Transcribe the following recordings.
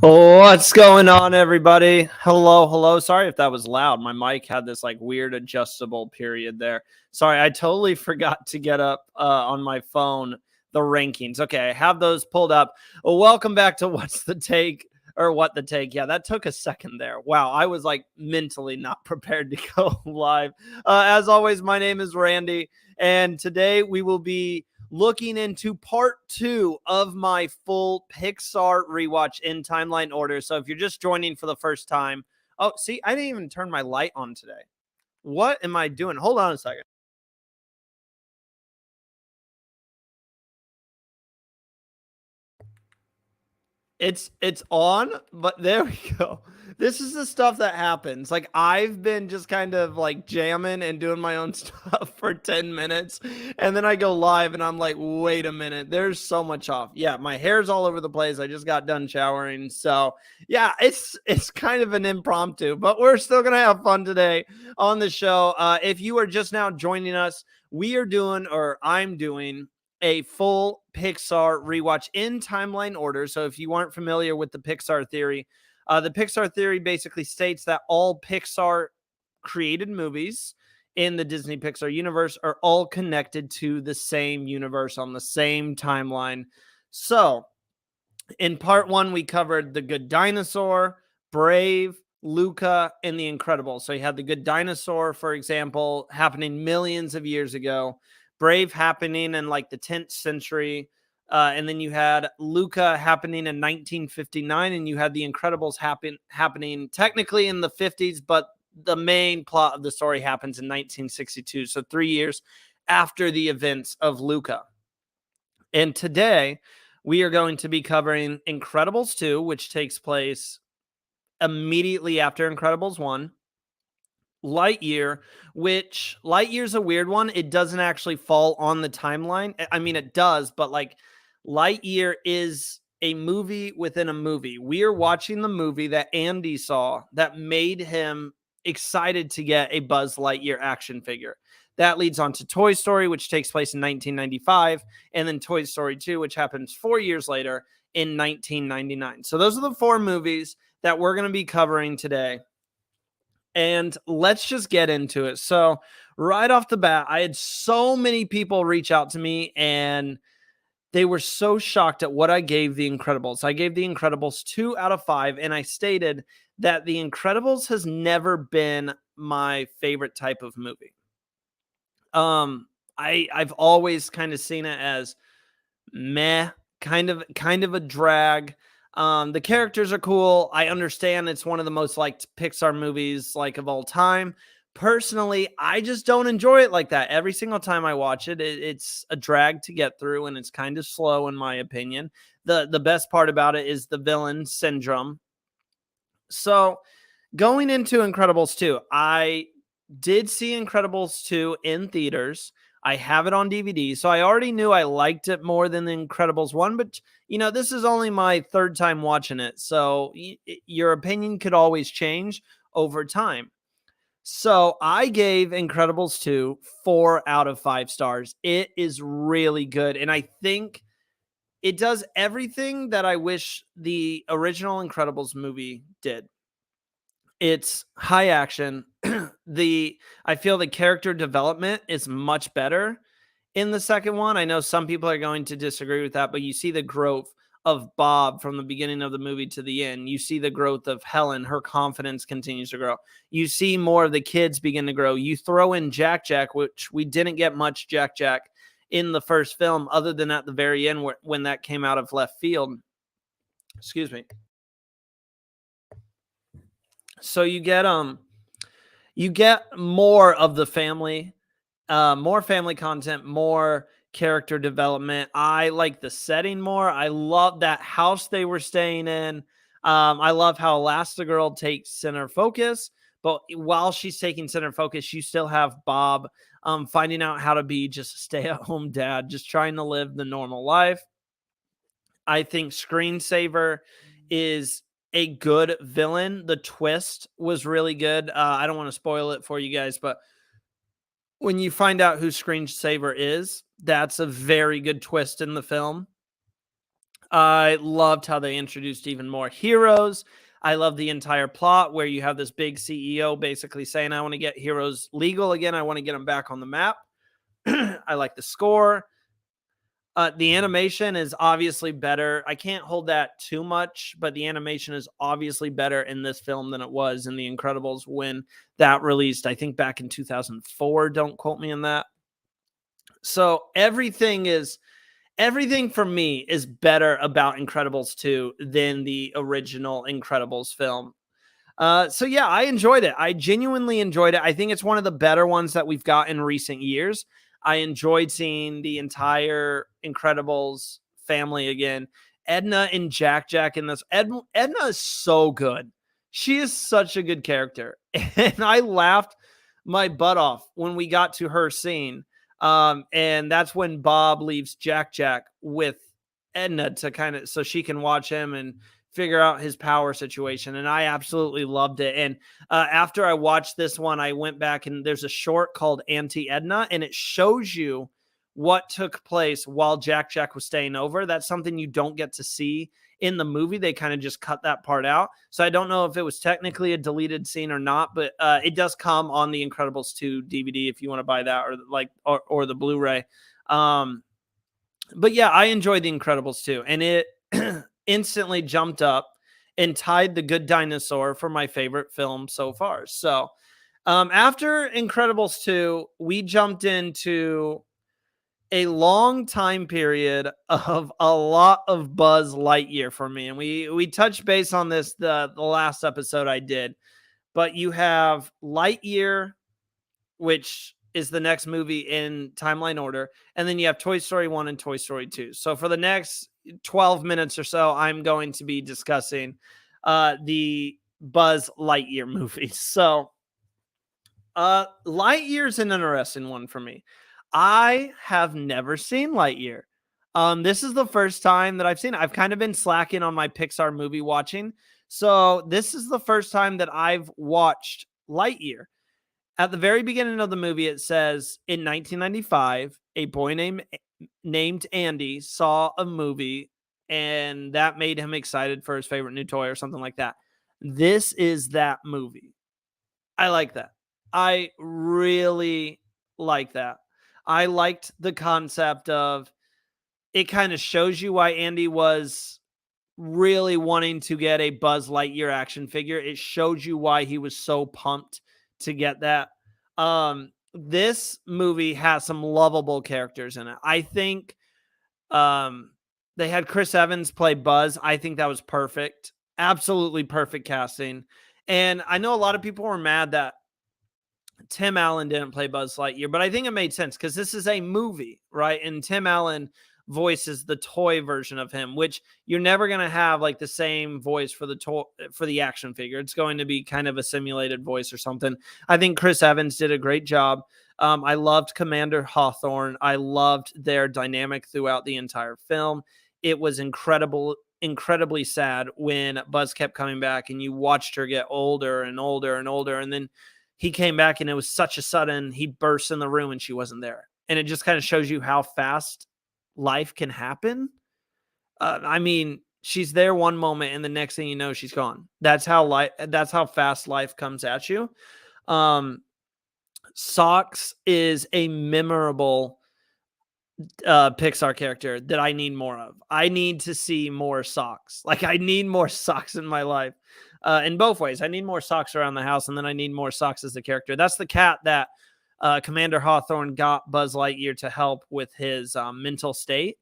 What's going on, everybody? Hello, hello. Sorry if that was loud. My mic had this like weird adjustable period there. Sorry, I totally forgot to get up on my phone the rankings. Okay, I have those pulled up. Well, welcome back to What's the Take or What the Take. Yeah, that took a second there. Wow, I was like mentally not prepared to go live. As always, my name is Randy, and today we will be looking into part 2 of my full Pixar rewatch in timeline order. So if you're just joining for the first time, oh, see, I didn't even turn my light on today. What am I doing? Hold on a second. It's on, but there we go. This is the stuff that happens. Like I've been just kind of like jamming and doing my own stuff for 10 minutes and then I go live and I'm like, "Wait a minute. There's so much off." Yeah, my hair's all over the place. I just got done showering. So, yeah, it's kind of an impromptu, but we're still going to have fun today on the show. If you are just now joining us, we are doing or I'm doing a full Pixar rewatch in timeline order. So if you aren't familiar with the Pixar theory basically states that all Pixar created movies in the Disney Pixar universe are all connected to the same universe on the same timeline. So in part 1, we covered The Good Dinosaur, Brave, Luca, and The Incredibles. So you had The Good Dinosaur, for example, happening millions of years ago. Brave happening in like the 10th century. And then you had Luca happening in 1959, and you had The Incredibles happening technically in the 50s, but the main plot of the story happens in 1962. So 3 years after the events of Luca. And today we are going to be covering Incredibles 2, which takes place immediately after Incredibles 1. Lightyear, which Lightyear's a weird one. It doesn't actually fall on the timeline. I mean, it does, but like Lightyear is a movie within a movie. We are watching the movie that Andy saw that made him excited to get a Buzz Lightyear action figure. That leads on to Toy Story, which takes place in 1995, and then Toy Story 2, which happens 4 years later in 1999. So those are the 4 movies that we're going to be covering today. And let's just get into it. So, right off the bat, I had so many people reach out to me and they were so shocked at what I gave The Incredibles. I gave The Incredibles 2 out of 5, and I stated that The Incredibles has never been my favorite type of movie. I've always kind of seen it as meh, kind of a drag. The characters are cool. I understand it's one of the most liked Pixar movies like of all time. Personally, I just don't enjoy it like that. Every single time I watch it, it's a drag to get through and it's kind of slow in my opinion. The best part about it is the villain syndrome. So, going into Incredibles 2, I did see Incredibles 2 in theaters. I have it on DVD, so I already knew I liked it more than the Incredibles 1, but this is only my third time watching it, so your opinion could always change over time. So I gave Incredibles 2 4 out of 5 stars. It is really good, and I think it does everything that I wish the original Incredibles movie did. It's high action. I feel the character development is much better in the second one. I know some people are going to disagree with that, but you see the growth of Bob from the beginning of the movie to the end. You see the growth of Helen. Her confidence continues to grow. You see more of the kids begin to grow. You throw in Jack Jack, which we didn't get much Jack Jack in the first film, other than at the very end when that came out of left field. Excuse me. So you get more of the family, more family content, more character development. I like the setting more. I love that house they were staying in. I love how Elastigirl takes center focus, but while she's taking center focus, you still have Bob finding out how to be just a stay-at-home dad, just trying to live the normal life. I think Screensaver is a good villain. The twist was really good. I don't want to spoil it for you guys, but when you find out who Screensaver is, that's a very good twist in the film. I loved how they introduced even more heroes. I love the entire plot where you have this big CEO basically saying, I want to get heroes legal again. I want to get them back on the map. I like the score. The animation is obviously better. I can't hold that too much, but the animation is obviously better in this film than it was in The Incredibles when that released, I think back in 2004. Don't quote me on that. So everything for me is better about Incredibles 2 than the original Incredibles film. So yeah, I enjoyed it. I genuinely enjoyed it. I think it's one of the better ones that we've got in recent years. I enjoyed seeing the entire Incredibles family again. Edna and Jack Jack in this. Edna is so good. She is such a good character. And I laughed my butt off when we got to her scene. And that's when Bob leaves Jack Jack with Edna to kind of so she can watch him and figure out his power situation. And I absolutely loved it. And after I watched this one, I went back and there's a short called Auntie Edna, and it shows you what took place while Jack Jack was staying over. That's something you don't get to see in the movie. They kind of just cut that part out. So I don't know if it was technically a deleted scene or not, but it does come on the Incredibles 2 DVD if you want to buy that or the Blu-ray. But yeah, I enjoyed the Incredibles 2, and it instantly jumped up and tied The Good Dinosaur for my favorite film so far. So after Incredibles 2, we jumped into a long time period of a lot of Buzz Lightyear for me. And we touched base on this the last episode I did. But you have Lightyear, which is the next movie in timeline order. And then you have Toy Story 1 and Toy Story 2. So for the next 12 minutes or so, I'm going to be discussing the Buzz Lightyear movies. So Lightyear's an interesting one for me. I have never seen Lightyear. This is the first time that I've seen it. I've kind of been slacking on my Pixar movie watching. So this is the first time that I've watched Lightyear. At the very beginning of the movie, it says in 1995, a boy named Andy saw a movie and that made him excited for his favorite new toy or something like that. This is that movie. I like that. I really like that. I liked the concept of it kind of shows you why Andy was really wanting to get a Buzz Lightyear action figure. It showed you why he was so pumped to get that. This movie has some lovable characters in it. I think they had Chris Evans play Buzz. I think that was perfect. Absolutely perfect casting. And I know a lot of people were mad that Tim Allen didn't play Buzz Lightyear, but I think it made sense because this is a movie, right? And Tim Allen voices the toy version of him, which you're never going to have like the same voice for the action figure. It's going to be kind of a simulated voice or something. I think Chris Evans did a great job. I loved Commander Hawthorne. I loved their dynamic throughout the entire film. It was incredibly sad when Buzz kept coming back and you watched her get older and older and older. And then he came back and it was such a sudden, he burst in the room and she wasn't there. And it just kind of shows you how fast life can happen. I mean, she's there one moment and the next thing you know, she's gone. That's how fast life comes at you. Socks is a memorable Pixar character that I need more of. I need to see more socks. Like I need more socks in my life. In both ways. I need more socks around the house, and then I need more socks as the character. That's the cat that Commander Hawthorne got Buzz Lightyear to help with his mental state.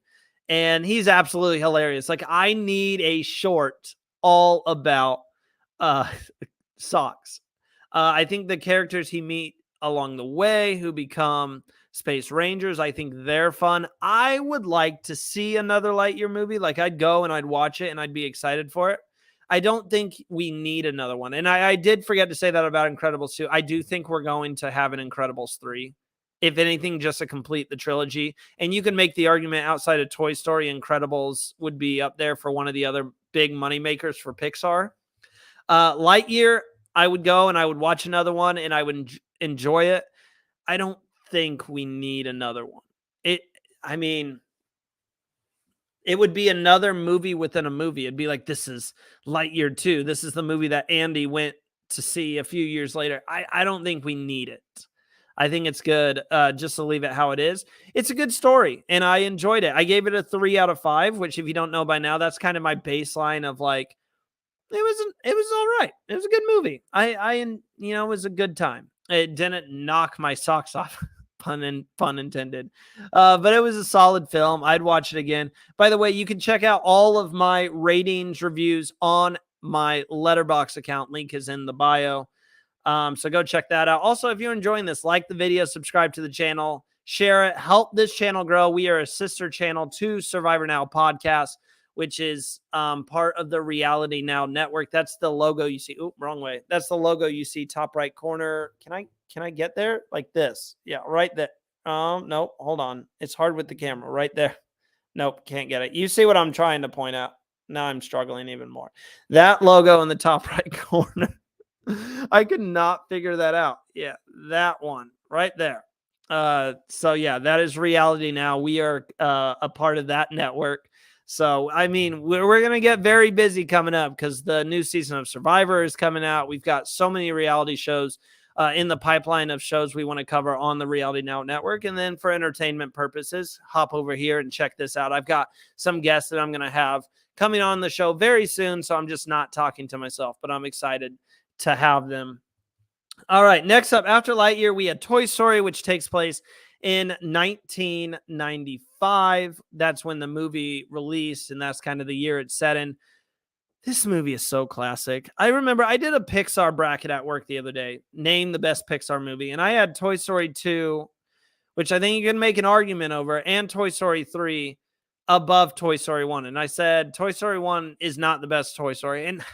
And he's absolutely hilarious. Like, I need a short all about socks. I think the characters he meet along the way who become Space Rangers, I think they're fun. I would like to see another Lightyear movie. Like, I'd go and I'd watch it and I'd be excited for it. I don't think we need another one. And I did forget to say that about Incredibles 2. I do think we're going to have an Incredibles 3. If anything, just to complete the trilogy. And you can make the argument outside of Toy Story, Incredibles would be up there for one of the other big money makers for Pixar. Lightyear, I would go and I would watch another one and I would enjoy it. I don't think we need another one. I mean, It would be another movie within a movie. It'd be like, this is Lightyear 2. This is the movie that Andy went to see a few years later. I don't think we need it. I think it's good just to leave it how it is. It's a good story, and I enjoyed it. I gave it a 3 out of 5, which, if you don't know by now, that's kind of my baseline of like, it was all right. It was a good movie. It was a good time. It didn't knock my socks off, pun intended. But it was a solid film. I'd watch it again. By the way, you can check out all of my ratings reviews on my Letterboxd account. Link is in the bio. So go check that out. Also, if you're enjoying this, like the video, subscribe to the channel, share it, help this channel grow. We are a sister channel to Survivor Now podcast, which is part of the Reality Now network. That's the logo you see. Oh, wrong way. That's the logo you see top right corner. Can I get there? Like this. Yeah, right there. Nope. Hold on. It's hard with the camera. Right there. Nope, can't get it. You see what I'm trying to point out. Now I'm struggling even more. That logo in the top right corner. I could not figure that out. Yeah, that one right there. So yeah, that is Reality Now. We are a part of that network. So, I mean, we're going to get very busy coming up because the new season of Survivor is coming out. We've got so many reality shows in the pipeline of shows we want to cover on the Reality Now network. And then for entertainment purposes, hop over here and check this out. I've got some guests that I'm going to have coming on the show very soon. So I'm just not talking to myself, but I'm excited to have them. All right, next up, after Lightyear, we had Toy Story, which takes place in 1995. That's when the movie released, and that's kind of the year it's set in. This movie is so classic. I remember I did a Pixar bracket at work the other day, name the best Pixar movie, and I had Toy Story 2, which I think you can make an argument over, and Toy Story 3 above Toy Story 1. And I said Toy Story 1 is not the best Toy Story. And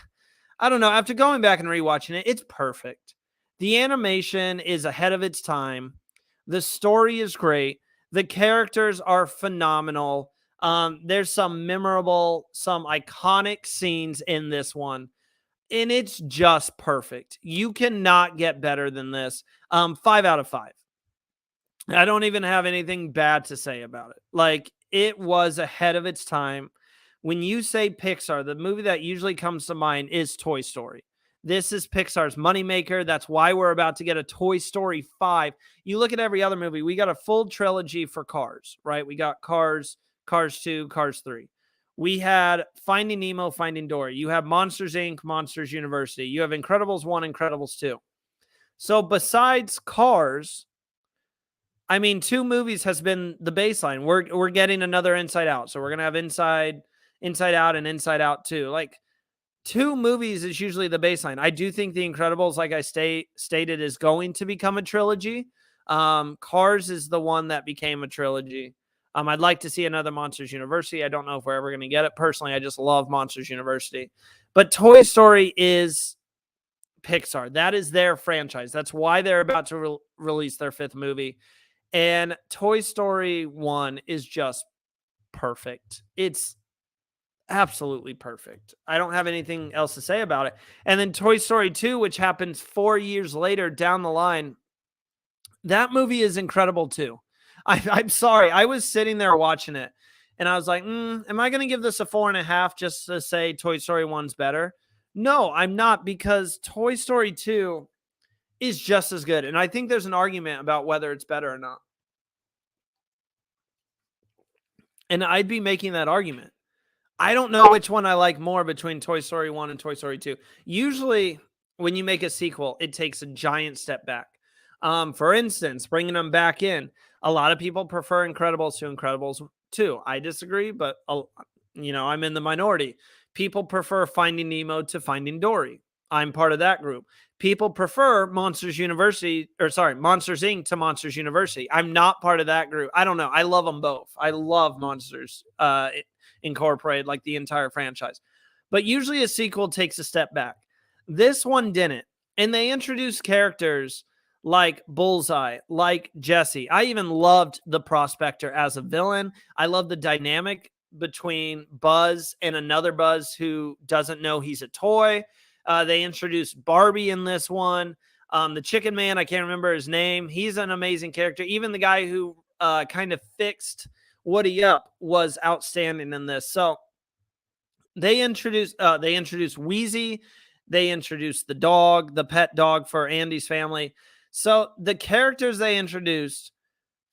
I don't know, after going back and rewatching it, it's perfect. The animation is ahead of its time. The story is great. The characters are phenomenal. There's some memorable, some iconic scenes in this one, and it's just perfect. You cannot get better than this. 5 out of 5. I don't even have anything bad to say about it. Like, it was ahead of its time. When you say Pixar, the movie that usually comes to mind is Toy Story. This is Pixar's moneymaker. That's why we're about to get a Toy Story 5. You look at every other movie, we got a full trilogy for Cars, right? We got Cars, Cars 2, Cars 3. We had Finding Nemo, Finding Dory. You have Monsters, Inc., Monsters University. You have Incredibles 1, Incredibles 2. So besides Cars, I mean, 2 movies has been the baseline. We're getting another Inside Out. So we're going to have Inside Out and Inside Out 2. Like, 2 movies is usually the baseline. I do think The Incredibles, like I stated, is going to become a trilogy. Cars is the one that became a trilogy. I'd like to see another Monsters University. I don't know if we're ever going to get it. Personally, I just love Monsters University. But Toy Story is Pixar. That is their franchise. That's why they're about to release their 5th movie. And Toy Story 1 is just perfect. It's absolutely perfect. I don't have anything else to say about it. And then Toy Story 2, which happens 4 years later down the line, that movie is incredible too. I'm sorry. I was sitting there watching it and I was like, am I going to give this a 4.5 just to say Toy Story 1's better? No, I'm not, because Toy Story 2 is just as good. And I think there's an argument about whether it's better or not. And I'd be making that argument. I don't know which one I like more between Toy Story 1 and Toy Story 2. Usually, when you make a sequel, it takes a giant step back. For instance, bringing them back in, a lot of people prefer Incredibles to Incredibles 2. I disagree, but I'm in the minority. People prefer Finding Nemo to Finding Dory. I'm part of that group. People prefer Monsters Inc. to Monsters University. I'm not part of that group. I don't know. I love them both. I love Monsters Incorporated, like the entire franchise. But usually a sequel takes a step back. This one didn't. And they introduced characters like Bullseye, like Jesse. I even loved the Prospector as a villain. I love the dynamic between Buzz and another Buzz who doesn't know he's a toy. They introduced Barbie in this one. The Chicken Man, I can't remember his name. He's an amazing character. Even the guy who kind of fixed Woody up was outstanding in this. So they introduced Wheezy, they introduced the dog, the pet dog for Andy's family. So the characters they introduced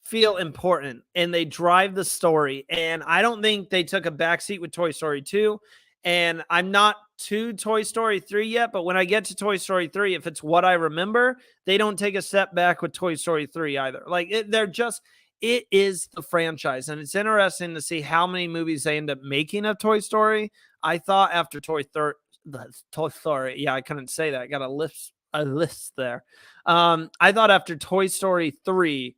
feel important and they drive the story. And I don't think they took a backseat with Toy Story 2. And I'm not to Toy Story 3 yet, but when I get to Toy Story 3, if it's what I remember, they don't take a step back with Toy Story 3 either. Like it is the franchise. And it's interesting to see how many movies they end up making of Toy Story. I thought after Toy Story, yeah, I couldn't say that. I got a list there. I thought after Toy Story 3,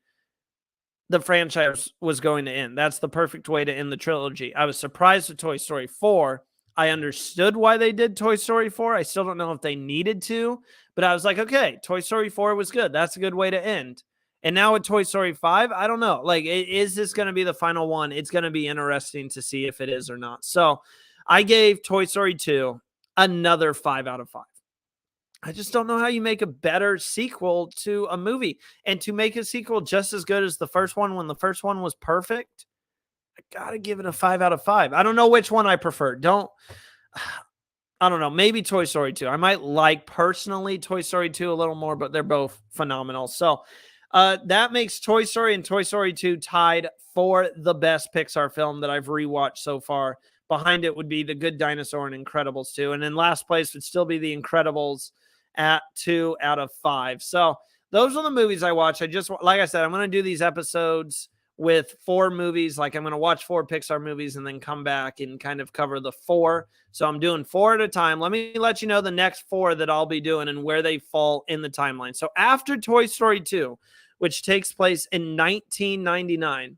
the franchise was going to end. That's the perfect way to end the trilogy. I was surprised with Toy Story 4. I understood why they did Toy Story 4. I still don't know if they needed to, but I was like, okay, Toy Story 4 was good. That's a good way to end. And now with Toy Story 5, I don't know. Like, is this going to be the final one? It's going to be interesting to see if it is or not. So I gave Toy Story 2 another 5 out of 5. I just don't know how you make a better sequel to a movie. And to make a sequel just as good as the first one when the first one was perfect, I got to give it a 5 out of 5. I don't know which one I prefer. I don't know. Maybe Toy Story 2. I might like personally Toy Story 2 a little more, but they're both phenomenal. So that makes Toy Story and Toy Story 2 tied for the best Pixar film that I've rewatched so far. Behind it would be The Good Dinosaur and Incredibles 2. And in last place would still be The Incredibles at 2 out of 5. So those are the movies I watched. Like I said, I'm going to do these episodes with 4 movies. Like I'm going to watch 4 Pixar movies and then come back and kind of cover the 4. So I'm doing 4 at a time. Let me let you know the next 4 that I'll be doing and where they fall in the timeline. So after Toy Story 2, which takes place in 1999,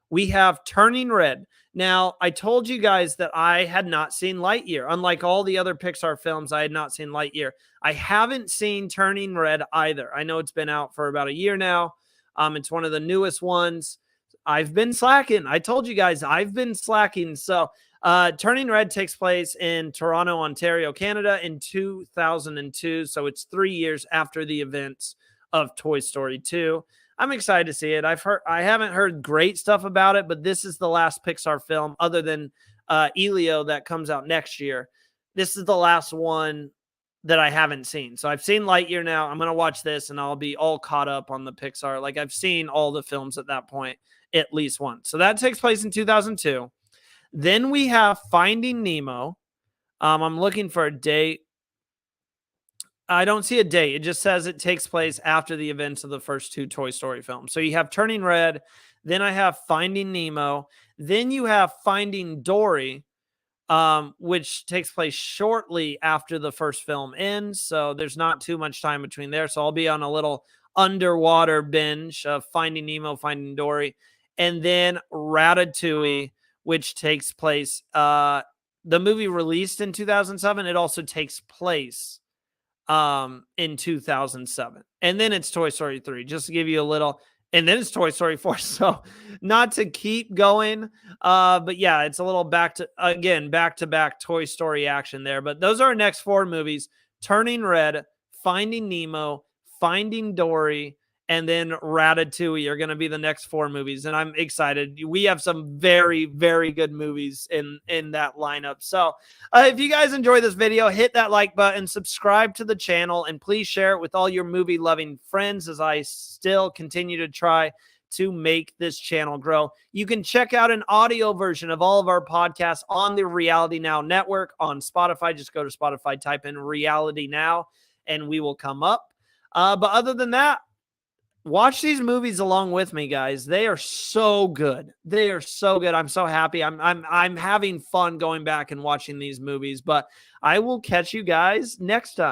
we have Turning Red. Now, I told you guys that I had not seen Lightyear. Unlike all the other Pixar films, I had not seen Lightyear. I haven't seen Turning Red either. I know it's been out for about a year now. It's one of the newest ones. I've been slacking. I told you guys I've been slacking. So Turning Red takes place in Toronto, Ontario, Canada in 2002. So it's 3 years after the events of Toy Story 2. I'm excited to see it. I haven't heard great stuff about it, but this is the last Pixar film other than Elio that comes out next year. This is the last one that I haven't seen. So I've seen Lightyear now. I'm going to watch this and I'll be all caught up on the Pixar. Like I've seen all the films at that point, at least once. So that takes place in 2002. Then we have Finding Nemo. I'm looking for a date. I don't see a date. It just says it takes place after the events of the first 2 Toy Story films. So you have Turning Red. Then I have Finding Nemo. Then you have Finding Dory, which takes place shortly after the first film ends. So there's not too much time between there. So I'll be on a little underwater binge of Finding Nemo, Finding Dory. And then Ratatouille, which takes place, the movie released in 2007. It also takes place in 2007. And then it's Toy Story 3, just to give you a little, and then it's Toy Story 4. So not to keep going, but yeah, it's a little back to back Toy Story action there. But those are our next 4 movies: Turning Red, Finding Nemo, Finding Dory, and then Ratatouille are going to be the next 4 movies. And I'm excited. We have some very, very good movies in that lineup. So if you guys enjoy this video, hit that like button, subscribe to the channel, and please share it with all your movie loving friends as I still continue to try to make this channel grow. You can check out an audio version of all of our podcasts on the Reality Now network on Spotify. Just go to Spotify, type in Reality Now, and we will come up. But other than that, watch these movies along with me, guys. They are so good. They are so good. I'm so happy. I'm having fun going back and watching these movies, but I will catch you guys next time.